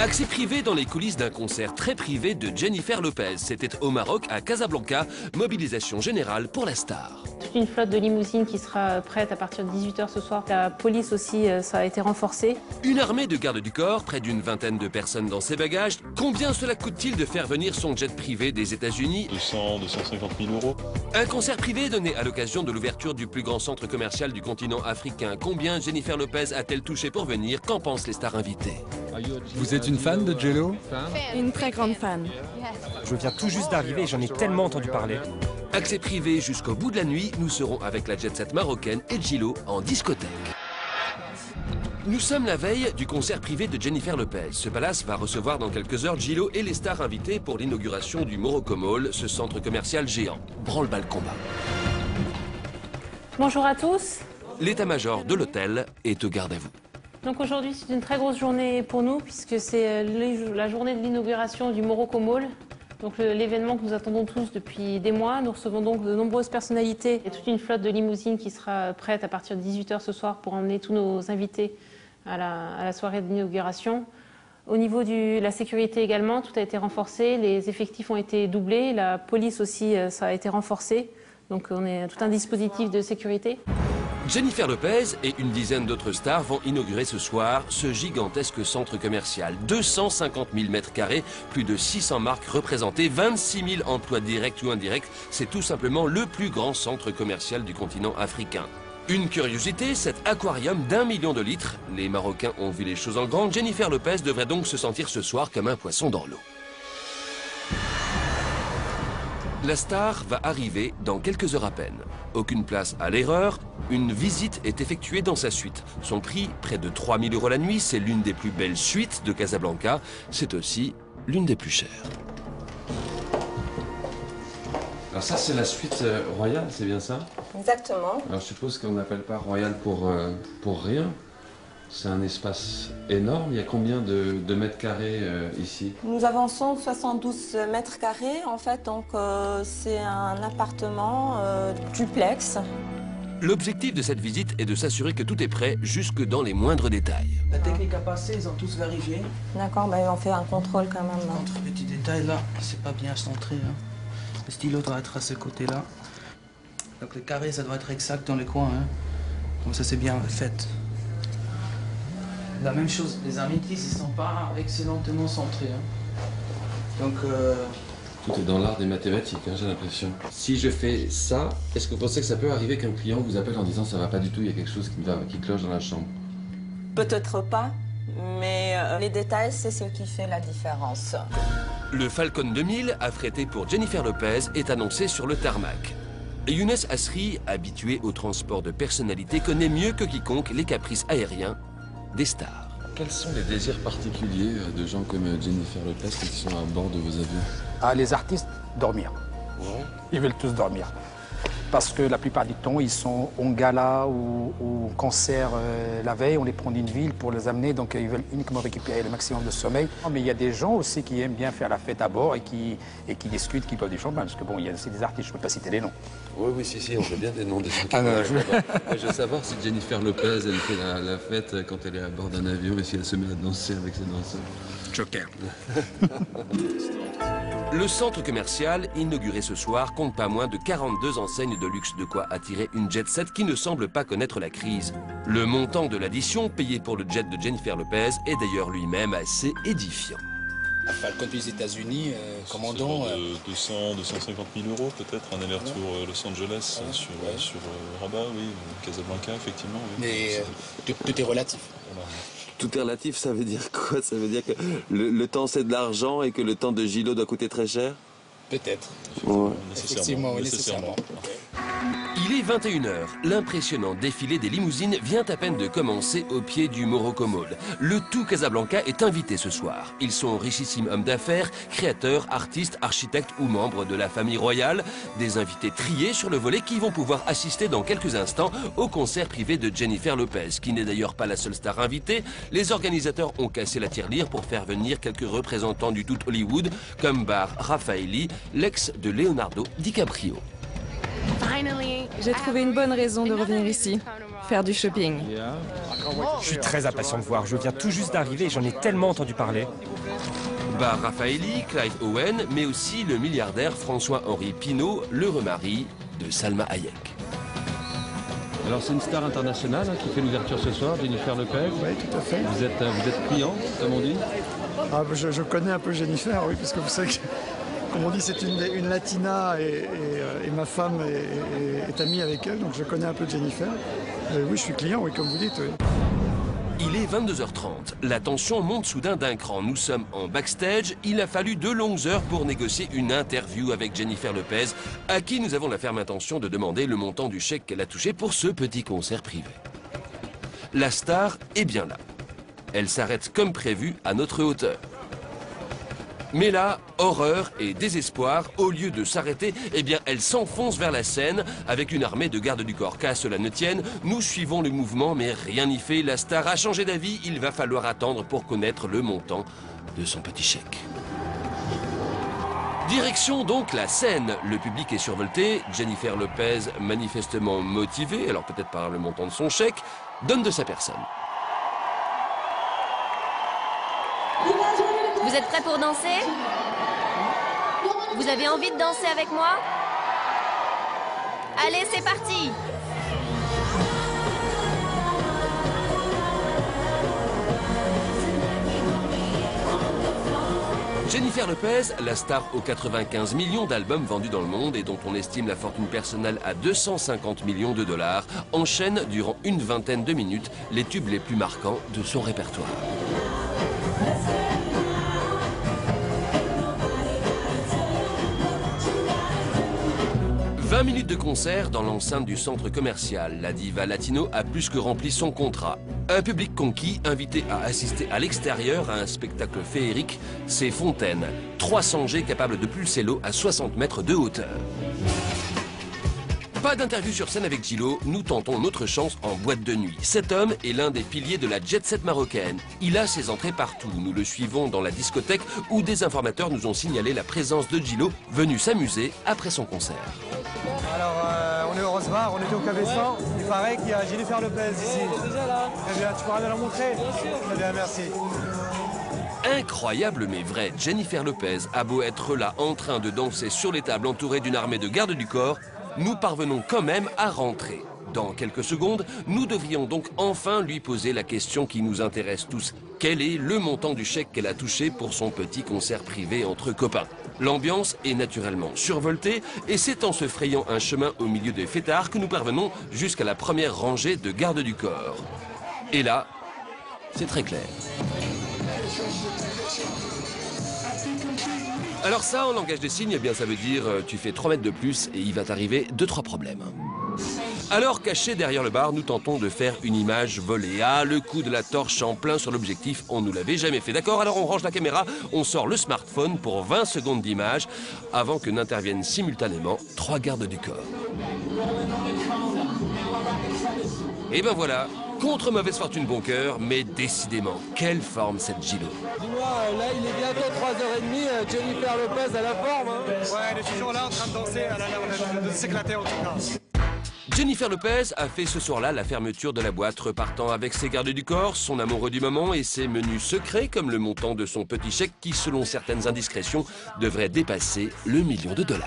Accès privé dans les coulisses d'un concert très privé de Jennifer Lopez. C'était au Maroc, à Casablanca, mobilisation générale pour la star. Toute une flotte de limousines qui sera prête à partir de 18 h ce soir. La police aussi, ça a été renforcé. Une armée de gardes du corps, près d'une vingtaine de personnes dans ses bagages. Combien cela coûte-t-il de faire venir son jet privé des États-Unis? 250 000 euros. Un concert privé donné à l'occasion de l'ouverture du plus grand centre commercial du continent africain. Combien Jennifer Lopez a-t-elle touché pour venir? Qu'en pensent les stars invitées? Vous êtes une fan de J-Lo? Une très grande fan. Je viens tout juste d'arriver et j'en ai tellement entendu parler. Accès privé jusqu'au bout de la nuit, nous serons avec la jet-set marocaine et J-Lo en discothèque. Nous sommes la veille du concert privé de Jennifer Lopez. Ce palace va recevoir dans quelques heures J-Lo et les stars invitées pour l'inauguration du Morocco Mall, ce centre commercial géant. Branle-bas le combat. Bonjour à tous. L'état-major de l'hôtel est au garde à vous. Donc aujourd'hui, c'est une très grosse journée pour nous puisque c'est la journée de l'inauguration du Morocco Mall. Donc l'événement que nous attendons tous depuis des mois. Nous recevons donc de nombreuses personnalités et toute une flotte de limousines qui sera prête à partir de 18 h ce soir pour emmener tous nos invités à la soirée de l'inauguration. Au niveau de la sécurité également, tout a été renforcé. Les effectifs ont été doublés. La police aussi, ça a été renforcé. Donc on est tout un dispositif de sécurité. Jennifer Lopez et une dizaine d'autres stars vont inaugurer ce soir ce gigantesque centre commercial. 250 000 mètres carrés, plus de 600 marques représentées, 26 000 emplois directs ou indirects. C'est tout simplement le plus grand centre commercial du continent africain. Une curiosité, cet aquarium d'1 million de litres. Les Marocains ont vu les choses en grand. Jennifer Lopez devrait donc se sentir ce soir comme un poisson dans l'eau. La star va arriver dans quelques heures à peine. Aucune place à l'erreur, une visite est effectuée dans sa suite. Son prix, près de 3 000 € la nuit, c'est l'une des plus belles suites de Casablanca. C'est aussi l'une des plus chères. Alors ça, c'est la suite royale, c'est bien ça? Exactement. Alors je suppose qu'on n'appelle pas royal pour rien. C'est un espace énorme. Il y a combien de mètres carrés ici? Nous avons 172 mètres carrés en fait, donc c'est un appartement duplex. L'objectif de cette visite est de s'assurer que tout est prêt jusque dans les moindres détails. La technique a passé, ils ont tous vérifié. D'accord, ben on fait un contrôle quand même. Contre petit détail là, c'est pas bien centré. Hein. Le stylo doit être à ce côté-là. Donc le carré, ça doit être exact dans les coins. Hein. Comme ça, c'est bien fait. La même chose, les amitiés, ils sont pas excellemment centrés. Hein. Donc... Tout est dans l'art des mathématiques, hein, j'ai l'impression. Si je fais ça, est-ce que vous pensez que ça peut arriver qu'un client vous appelle en disant ça va pas du tout, il y a quelque chose qui cloche dans la chambre? Peut-être pas, mais les détails, c'est ce qui fait la différence. Le Falcon 2000, affrété pour Jennifer Lopez, est annoncé sur le tarmac. Younes Asri, habitué au transport de personnalités, connaît mieux que quiconque les caprices aériens des stars. Quels sont les désirs particuliers de gens comme Jennifer Lopez qui sont à bord de vos avions? Ah, les artistes, dormir. Ouais. Ils veulent tous dormir. Parce que la plupart du temps, ils sont en gala ou au concert la veille. On les prend d'une ville pour les amener, donc ils veulent uniquement récupérer le maximum de sommeil. Mais il y a des gens aussi qui aiment bien faire la fête à bord et qui discutent, qui boivent du champagne. Parce que bon, il y a aussi des artistes, je ne peux pas citer les noms. Oui, si, on veut bien des noms des gens. Je veux savoir si Jennifer Lopez, elle fait la fête quand elle est à bord d'un avion et si elle se met à danser avec ses danseurs. Joker. Le centre commercial, inauguré ce soir, compte pas moins de 42 enseignes de luxe, de quoi attirer une jet-set qui ne semble pas connaître la crise. Le montant de l'addition, payé pour le jet de Jennifer Lopez, est d'ailleurs lui-même assez édifiant. Falcon des États-Unis, commandant... 250 000 € peut-être, un aller-retour Los Angeles sur Rabat, oui, Casablanca, effectivement. Oui. Mais tout est relatif. Voilà. Tout est relatif, ça veut dire quoi? Ça veut dire que le temps c'est de l'argent et que le temps de J-Lo doit coûter très cher? Peut-être. Ouais. Effectivement, oui, nécessairement. Il est 21 h. L'impressionnant défilé des limousines vient à peine de commencer au pied du Morocco Mall. Le tout Casablanca est invité ce soir. Ils sont richissimes hommes d'affaires, créateurs, artistes, architectes ou membres de la famille royale. Des invités triés sur le volet qui vont pouvoir assister dans quelques instants au concert privé de Jennifer Lopez, qui n'est d'ailleurs pas la seule star invitée. Les organisateurs ont cassé la tirelire pour faire venir quelques représentants du tout Hollywood, comme Bar Raffaelli, l'ex de Leonardo DiCaprio. J'ai trouvé une bonne raison de revenir ici, faire du shopping. Je suis très impatient de voir. Je viens tout juste d'arriver et j'en ai tellement entendu parler. Bar Raffaelli, Clive Owen, mais aussi le milliardaire François-Henri Pinault, l'heureux mari de Salma Hayek. Alors c'est une star internationale qui fait l'ouverture ce soir, Jennifer Lopez. Oui, tout à fait. Vous êtes client, comme on dit? Je connais un peu Jennifer, oui, parce que vous savez que, comme on dit, c'est une latina et ma femme est amie avec elle, donc je connais un peu Jennifer. Oui, je suis client, oui, comme vous dites. Oui. Il est 22h30. La tension monte soudain d'un cran. Nous sommes en backstage. Il a fallu de longues heures pour négocier une interview avec Jennifer Lopez, à qui nous avons la ferme intention de demander le montant du chèque qu'elle a touché pour ce petit concert privé. La star est bien là. Elle s'arrête comme prévu à notre hauteur. Mais là, horreur et désespoir, au lieu de s'arrêter, eh bien, elle s'enfonce vers la scène avec une armée de gardes du corps. Qu'à cela ne tienne, nous suivons le mouvement, mais rien n'y fait. La star a changé d'avis, il va falloir attendre pour connaître le montant de son petit chèque. Direction donc la scène. Le public est survolté. Jennifer Lopez, manifestement motivée, alors peut-être par le montant de son chèque, donne de sa personne. Vous êtes prêts pour danser? Vous avez envie de danser avec moi? Allez, c'est parti! Jennifer Lopez, la star aux 95 millions d'albums vendus dans le monde et dont on estime la fortune personnelle à 250 millions de dollars, enchaîne durant une vingtaine de minutes les tubes les plus marquants de son répertoire. 20 minutes de concert dans l'enceinte du centre commercial. La diva latino a plus que rempli son contrat. Un public conquis, invité à assister à l'extérieur à un spectacle féerique, c'est Fontaine. 300 jets capables de pulser l'eau à 60 mètres de hauteur. Pas d'interview sur scène avec Djilo, nous tentons notre chance en boîte de nuit. Cet homme est l'un des piliers de la jet-set marocaine. Il a ses entrées partout. Nous le suivons dans la discothèque où des informateurs nous ont signalé la présence de Djilo, venu s'amuser après son concert. Alors, on est au Rose Bar, on était au Café 100. Il paraît qu'il y a Jennifer Lopez ici. Déjà là. Très bien, tu pourras nous la montrer? Bien sûr. Très bien, merci. Incroyable mais vrai, Jennifer Lopez a beau être là en train de danser sur les tables entourée d'une armée de gardes du corps, nous parvenons quand même à rentrer. Dans quelques secondes, nous devrions donc enfin lui poser la question qui nous intéresse tous. Quel est le montant du chèque qu'elle a touché pour son petit concert privé entre copains? L'ambiance est naturellement survoltée et c'est en se frayant un chemin au milieu des fêtards que nous parvenons jusqu'à la première rangée de gardes du corps. Et là, c'est très clair. Alors ça, en langage des signes, eh bien, ça veut dire tu fais 3 mètres de plus et il va t'arriver 2-3 problèmes. Alors, cachés derrière le bar, nous tentons de faire une image volée. Ah, le coup de la torche en plein sur l'objectif, on nous l'avait jamais fait. D'accord, alors on range la caméra, on sort le smartphone pour 20 secondes d'image avant que n'interviennent simultanément 3 gardes du corps. Et ben voilà, contre mauvaise fortune bon cœur, mais décidément, quelle forme cette Djilo. Dis-moi, là il est bientôt 3h30, Jennifer Lopez à la forme. Hein. Ouais, elle est toujours là en train de danser, elle a l'air de s'éclater en tout cas. Jennifer Lopez a fait ce soir-là la fermeture de la boîte, repartant avec ses gardes du corps, son amoureux du moment et ses menus secrets comme le montant de son petit chèque qui, selon certaines indiscrétions, devrait dépasser le $1 000 000.